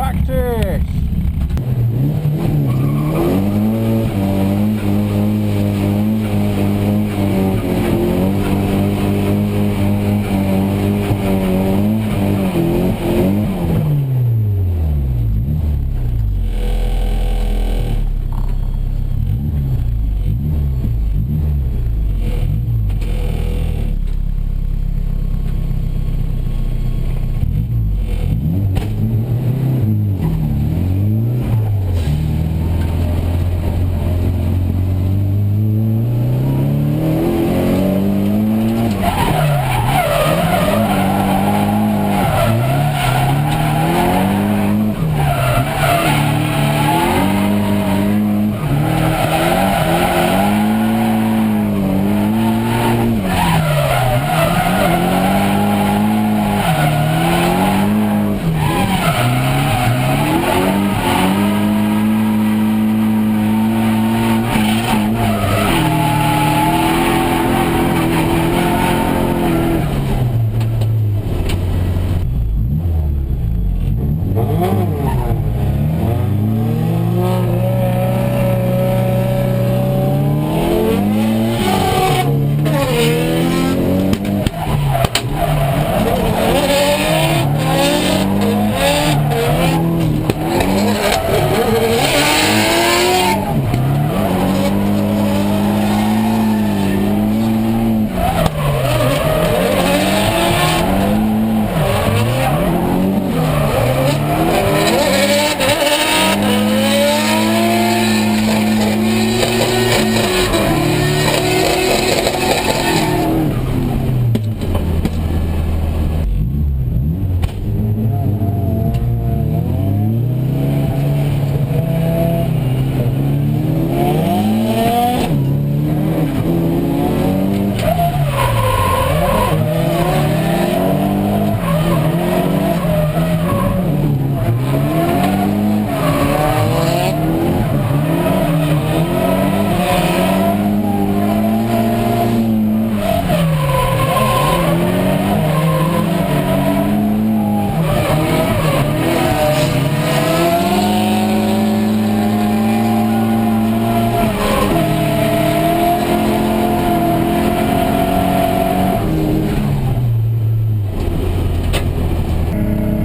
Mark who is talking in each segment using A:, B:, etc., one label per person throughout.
A: practice.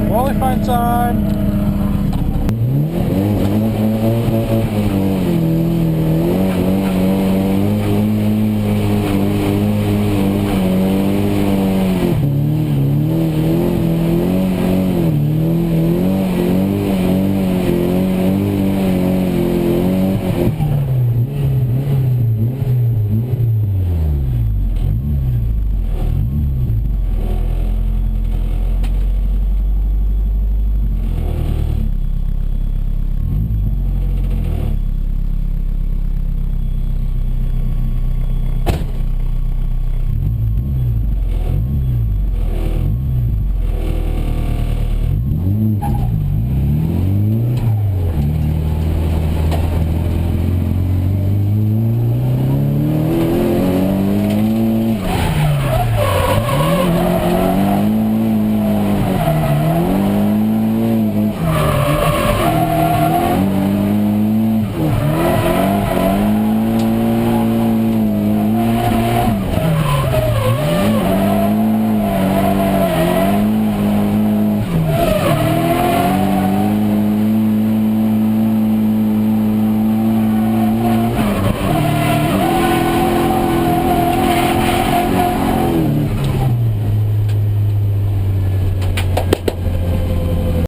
A: Qualifying time.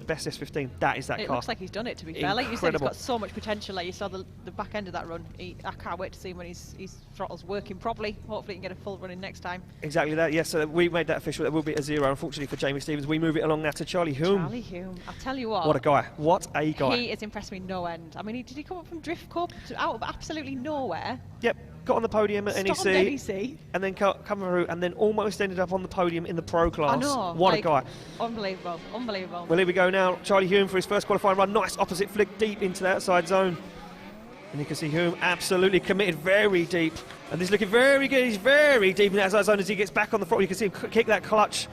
B: Best S15, that is that
C: it
B: car.
C: It looks like he's done it, to be fair. Like you said, he's got so much potential. Like you saw the back end of that run. I can't wait to see him when his throttle's working properly. Hopefully he can get a full run in next time.
B: Exactly that, yes. So we made that official. That will be a 0, unfortunately, for Jamie Stevens. We move it along now to Charlie Hume.
C: Charlie Hume. I'll tell you what.
B: What a guy. What a guy.
C: He has impressed me no end. I mean, did he come up from Drift Cup out of absolutely nowhere?
B: Yep. Got on the podium at
C: NEC,
B: and then come through, and then almost ended up on the podium in the pro class.
C: I know.
B: What a guy.
C: Unbelievable, unbelievable.
B: Well, here we go now. Charlie Hume for his first qualifying run. Nice opposite flick deep into the outside zone. And you can see Hume absolutely committed very deep. And he's looking very good. He's very deep in the outside zone as he gets back on the throttle. You can see him kick that clutch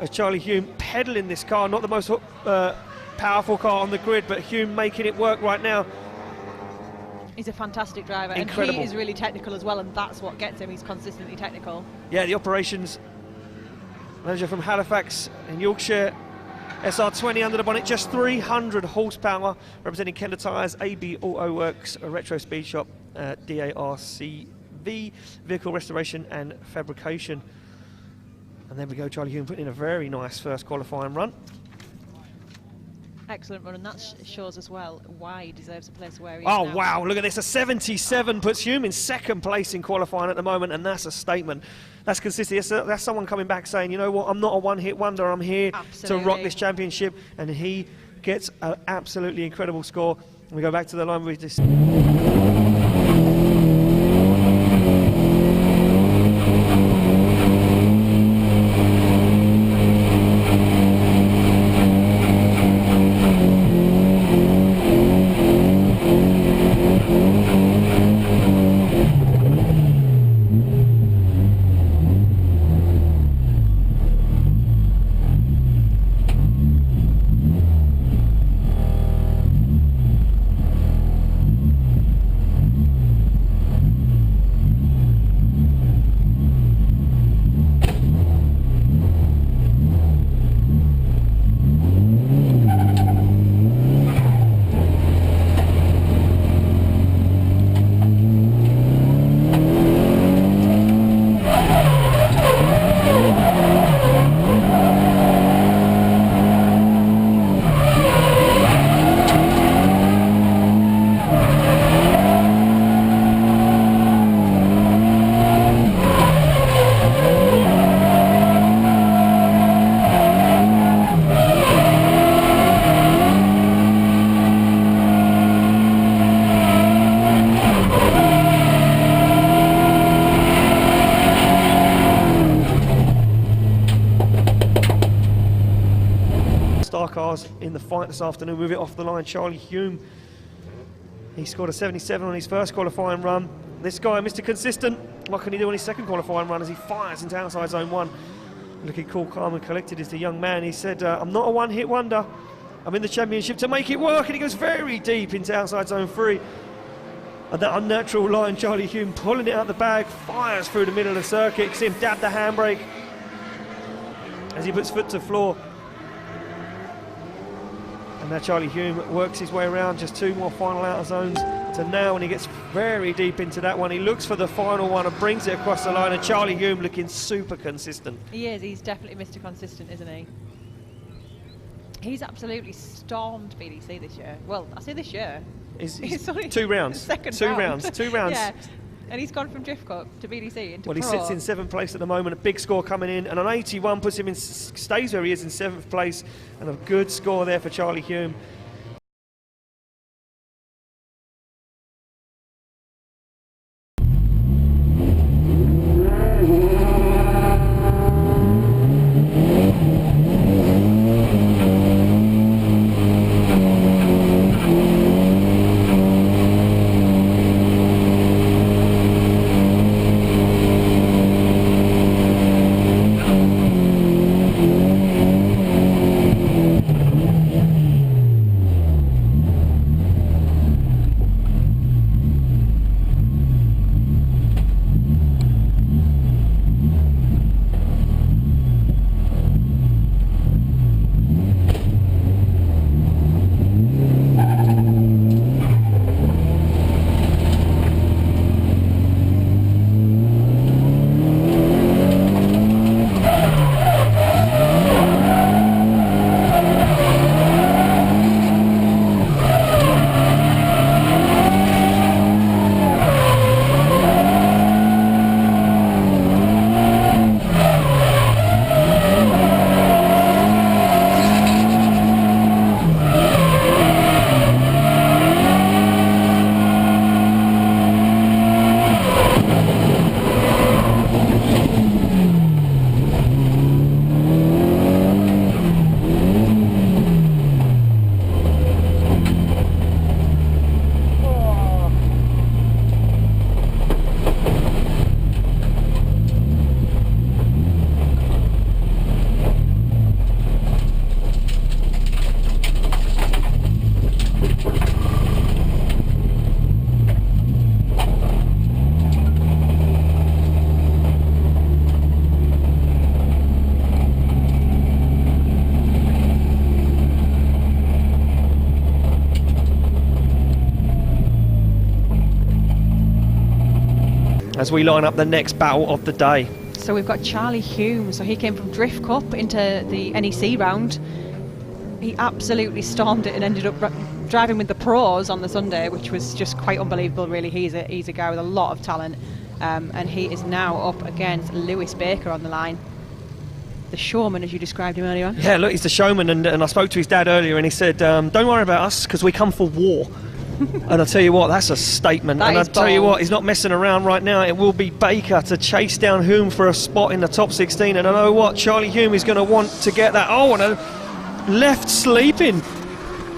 B: as Charlie Hume pedaling this car. Not the most powerful car on the grid, but Hume making it work right now.
C: He's a fantastic driver,
B: Incredible.
C: and he is really technical as well, and that's what gets him. He's consistently technical.
B: Yeah, the operations manager from Halifax in Yorkshire. SR20 under the bonnet, just 300 horsepower, representing Kenda Tyres, AB Auto Works, a Retro Speed Shop, DARCV, Vehicle Restoration and Fabrication. And there we go, Charlie Hume putting in a very nice first qualifying run.
C: Excellent run, and that shows as well why he deserves a place where he is
B: Oh,
C: now.
B: wow, look at this. A 77 puts Hume in second place in qualifying at the moment, and that's a statement. That's consistent. That's someone coming back saying, you know what, I'm not a one-hit wonder. I'm here to rock this championship, and he gets an absolutely incredible score. And we go back to the line with this. Cars in the fight this afternoon. Move it off the line. Charlie Hume, he scored a 77 on his first qualifying run. This guy, Mr. Consistent, what can he do on his second qualifying run as he fires into outside zone 1? Looking cool, calm and collected is the young man. He said, I'm not a one-hit wonder. I'm in the championship to make it work, and he goes very deep into outside zone 3. And that unnatural line, Charlie Hume pulling it out the bag, fires through the middle of the circuit. See him dab the handbrake as he puts foot to floor. And now Charlie Hume works his way around, just 2 more final outer zones to now, and he gets very deep into that one. He looks for the final one and brings it across the line, and Charlie Hume looking super consistent.
C: He is, he's definitely Mr. Consistent, isn't he? He's absolutely stormed BDC this year. Well, I say this year.
B: He's
C: only
B: 2 rounds.
C: Second
B: two
C: round.
B: rounds. 2 rounds.
C: Yeah. And he's gone from Drift Cup to BDC into
B: Well, he
C: Pro.
B: sits in 7th place at the moment. A big score coming in, and an 81 puts him in, stays where he is in 7th place, and a good score there for Charlie Hume. as we line up the next battle of the day.
C: So we've got Charlie Hume. So he came from Drift Cup into the NEC round. He absolutely stormed it and ended up driving with the pros on the Sunday, which was just quite unbelievable, really. He's a guy with a lot of talent, and he is now up against Lewis Baker on the line. The showman, as you described him earlier on.
B: Yeah, look, he's the showman, and I spoke to his dad earlier, and he said, don't worry about us, because we come for war. And I'll tell you what, that's a statement.
C: That
B: and I'll
C: is
B: tell you
C: bold.
B: what, he's not messing around right now. It will be Baker to chase down Hume for a spot in the top 16. And I know what, Charlie Hume is going to want to get that. Oh, and a left sleeping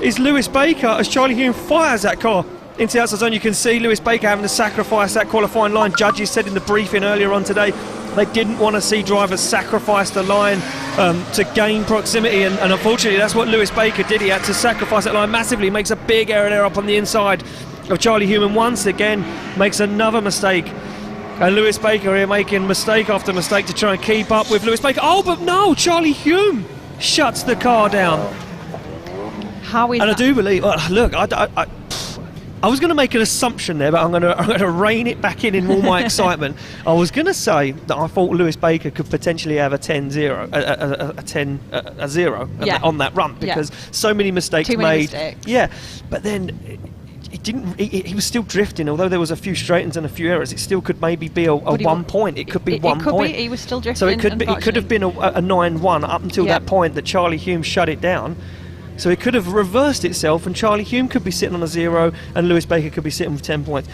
B: is Lewis Baker as Charlie Hume fires that car into the outside zone. You can see Lewis Baker having to sacrifice that qualifying line. Judges said in the briefing earlier on today they didn't want to see drivers sacrifice the line to gain proximity, and unfortunately that's what Lewis Baker did. He had to sacrifice that line massively. He makes a big error there up on the inside of Charlie Hume, and once again makes another mistake. And Lewis Baker here making mistake after mistake to try and keep up with Lewis Baker. Oh, but no, Charlie Hume shuts the car down.
C: How is
B: and
C: that?
B: I do believe, look, I was going to make an assumption there, but I'm going to rein it back in all my excitement. I was going to say that I thought Lewis Baker could potentially have a 10-0, a 0
C: Yeah.
B: on that run, because so many mistakes
C: Too
B: made.
C: many mistakes.
B: Yeah, but then he was still drifting. Although there was a few straight-ins and a few errors, it still could maybe be a 1 point. It could be 1 point.
C: He was still drifting.
B: So it could have been a 9-1 up until that point that Charlie Hume shut it down. So it could have reversed itself, and Charlie Hume could be sitting on a 0 and Lewis Baker could be sitting with 10 points.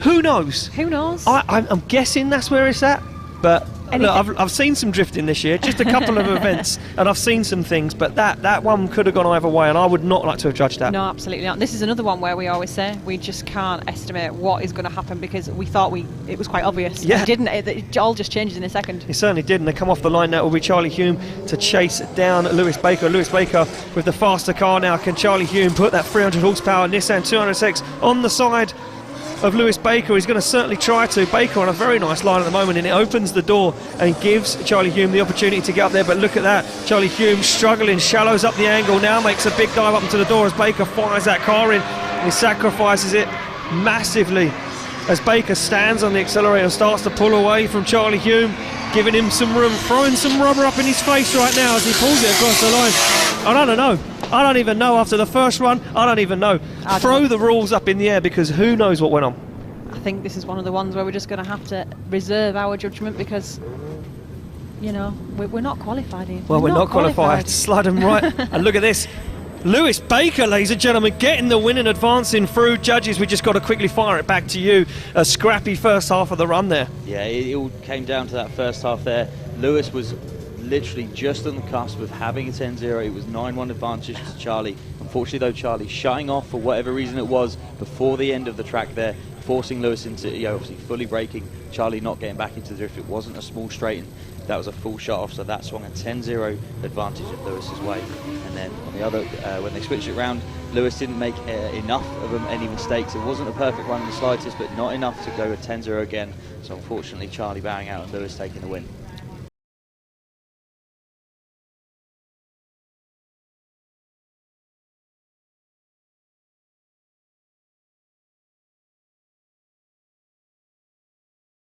B: Who knows?
C: Who knows?
B: I'm guessing that's where it's at, but look, I've seen some drifting this year, just a couple of events, and I've seen some things, but that one could have gone either way, and I would not like to have judged that.
C: No, absolutely not. This is another one where we always say we just can't estimate what is going to happen, because we thought it was quite obvious.
B: Yeah.
C: It didn't. It all just changes in a second.
B: It certainly did, and they come off the line now. It will be Charlie Hume to chase down Lewis Baker. Lewis Baker with the faster car now. Can Charlie Hume put that 300 horsepower Nissan 206 on the side of Lewis Baker? He's going to certainly try to. Baker on a very nice line at the moment, and it opens the door and gives Charlie Hume the opportunity to get up there. But look at that, Charlie Hume struggling, shallows up the angle now, makes a big dive up into the door as Baker fires that car in. He sacrifices it massively as Baker stands on the accelerator and starts to pull away from Charlie Hume, giving him some room, throwing some rubber up in his face right now as he pulls it across the line. I don't know. I don't even know. After the first run, I don't even know. Throw the rules up in the air, because who knows what went on.
C: I think this is one of the ones where we're just going to have to reserve our judgment, because, you know, we're not qualified here.
B: Well, we're not qualified. Slide them right. And look at this. Lewis Baker, ladies and gentlemen, getting the win and advancing through. Judges, we just got to quickly fire it back to you. A scrappy first half of the run there.
D: Yeah, it all came down to that first half there. Lewis was literally just on the cusp of having a 10-0. It was 9-1 advantage to Charlie. Unfortunately though, Charlie shutting off for whatever reason it was before the end of the track there, forcing Lewis into, obviously fully braking, Charlie not getting back into the drift. It wasn't a small straighten, that was a full shut off, so that swung a 10-0 advantage at Lewis's way. And then on the other, when they switched it round, Lewis didn't make enough of any mistakes. It wasn't a perfect run in the slightest, but not enough to go a 10-0 again. So unfortunately, Charlie bowing out and Lewis taking the win.